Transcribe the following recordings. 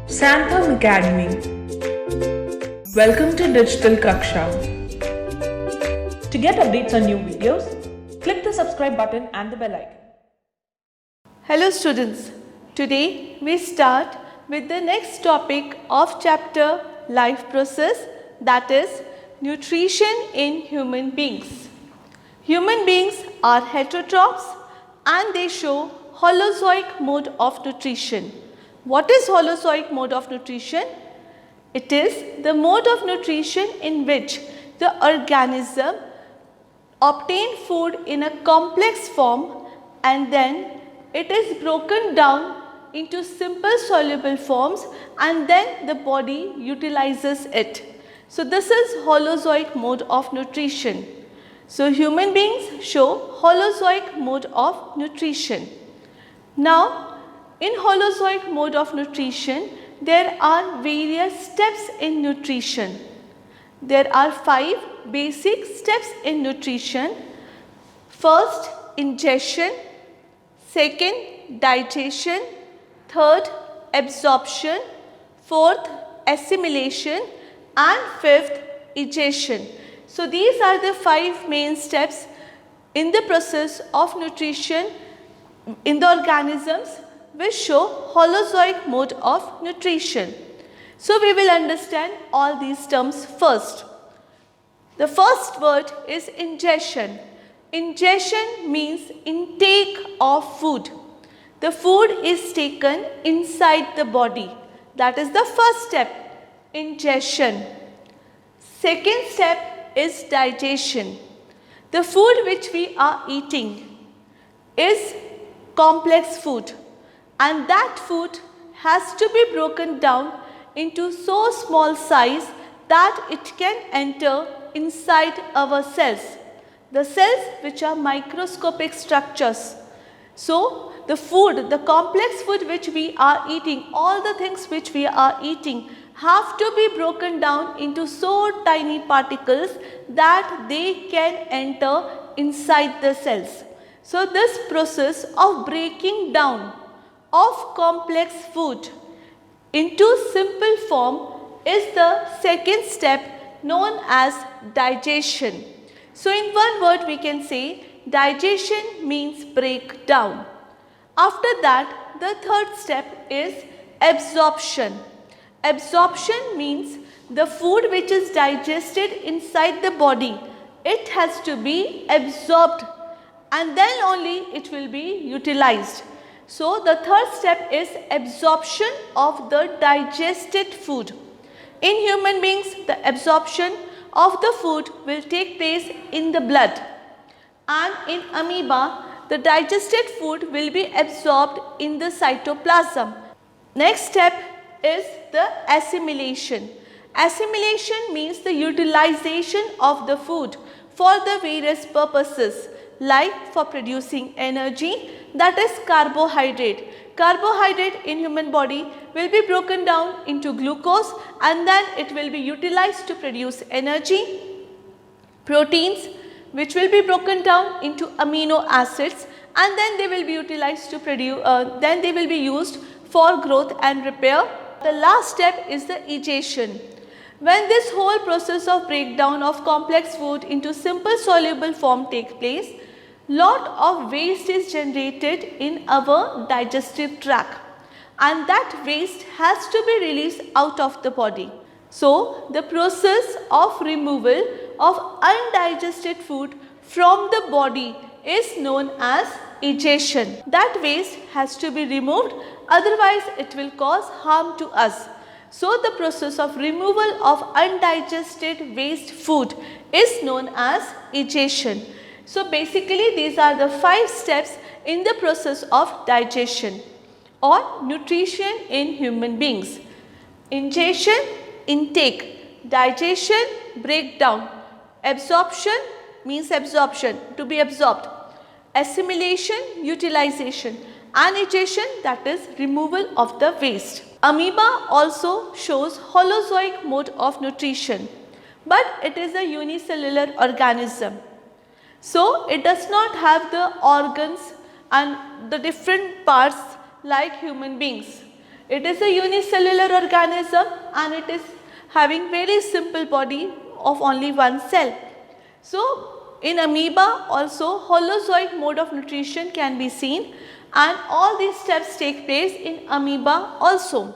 Santham Academy. Welcome to Digital Kaksha. To get updates on new videos, click the subscribe button and the bell icon. Hello students, today we start with the next topic of chapter Life Process, that is nutrition in human beings. Human beings are heterotrophs and they show Holozoic mode of nutrition. What is Holozoic mode of nutrition? It is the mode of nutrition in which the organism obtain food in a complex form and then it is broken down into simple soluble forms and then the body utilizes it. So this is Holozoic mode of nutrition. So human beings show Holozoic mode of nutrition. Now in Holozoic mode of nutrition, there are various steps in nutrition. There are 5 basic steps in nutrition. First, ingestion. Second, digestion. Third, absorption. Fourth, assimilation. And fifth, egestion. So these are the 5 main steps in the process of nutrition in the organisms which show Holozoic mode of nutrition. So we will understand all these terms first. The first word is ingestion. Ingestion means intake of food. The food is taken inside the body. That is the first step, ingestion. Second step is digestion. The food which we are eating is complex food and that food has to be broken down into so small size that it can enter inside our cells. The cells which are microscopic structures. So the food, the complex food which we are eating, all the things which we are eating have to be broken down into so tiny particles that they can enter inside the cells. So this process of breaking down of complex food into simple form is the second step known as digestion. So in one word we can say digestion means breakdown. After that, the third step is absorption. Absorption means the food which is digested inside the body, it has to be absorbed and then only it will be utilized. So the third step is absorption of the digested food. In human beings, the absorption of the food will take place in the blood, and in amoeba, the digested food will be absorbed in the cytoplasm. Next step is the assimilation. Assimilation means the utilization of the food for the various purposes, like for producing energy, that is carbohydrate. Carbohydrate in human body will be broken down into glucose and then it will be utilized to produce energy. Proteins which will be broken down into amino acids and then they will be utilized to produce, then they will be used for growth and repair. The last step is the egestion. When this whole process of breakdown of complex food into simple soluble form takes place, lot of waste is generated in our digestive tract and that waste has to be released out of the body. So the process of removal of undigested food from the body is known as egestion. That waste has to be removed, otherwise it will cause harm to us. So the process of removal of undigested waste food is known as egestion. So basically these are the 5 steps in the process of digestion or nutrition in human beings. Ingestion, intake. Digestion, breakdown. Absorption means absorption, to be absorbed. Assimilation, utilization. And egestion, that is removal of the waste. Amoeba also shows Holozoic mode of nutrition, but it is a unicellular organism. So it does not have the organs and the different parts like human beings. It is a unicellular organism and it is having very simple body of only one cell. So in amoeba also holozoic mode of nutrition can be seen, and all these steps take place in amoeba also.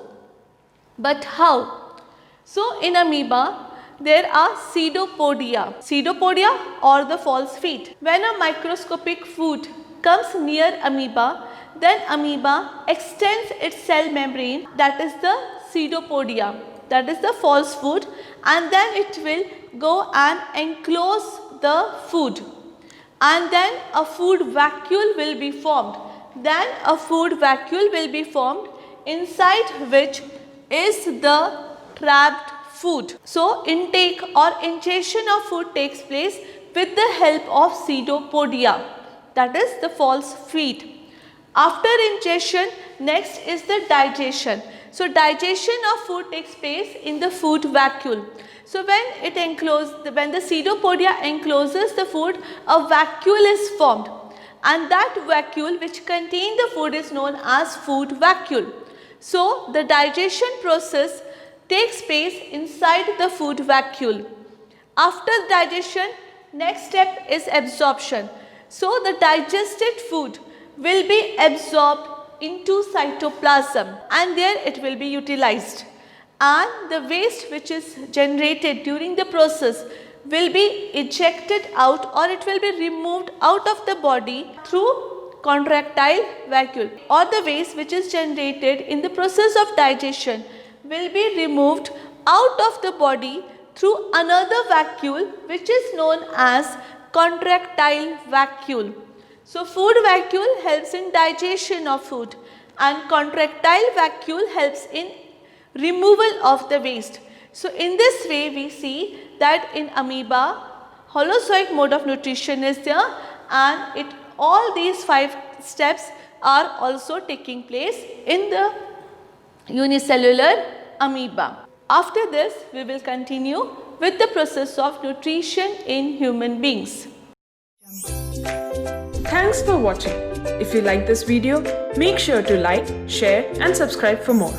But how? So in amoeba there are pseudopodia. Pseudopodia or the false feet. When a microscopic food comes near amoeba, then amoeba extends its cell membrane, that is the pseudopodia, that is the false food, and then it will go and enclose the food, and then a food vacuole will be formed. Then a food vacuole will be formed, inside which is the trapped food. So intake or ingestion of food takes place with the help of pseudopodia, that is the false feet. After ingestion, next is the digestion. So digestion of food takes place in the food vacuole. So when the pseudopodia encloses the food, a vacuole is formed, and that vacuole which contains the food is known as food vacuole. So the digestion process takes place inside the food vacuole. After digestion, next step is absorption. So the digested food will be absorbed into cytoplasm and there it will be utilized, and the waste which is generated during the process will be ejected out, or it will be removed out of the body through contractile vacuole, or the waste which is generated in the process of digestion will be removed out of the body through another vacuole which is known as contractile vacuole. So food vacuole helps in digestion of food and contractile vacuole helps in removal of the waste. So in this way we see that in amoeba holozoic mode of nutrition is there, and all these 5 steps are also taking place in the unicellular amoeba. After this we will continue with the process of nutrition in human beings. Thanks for watching. If you like this video, make sure to like, share and subscribe for more.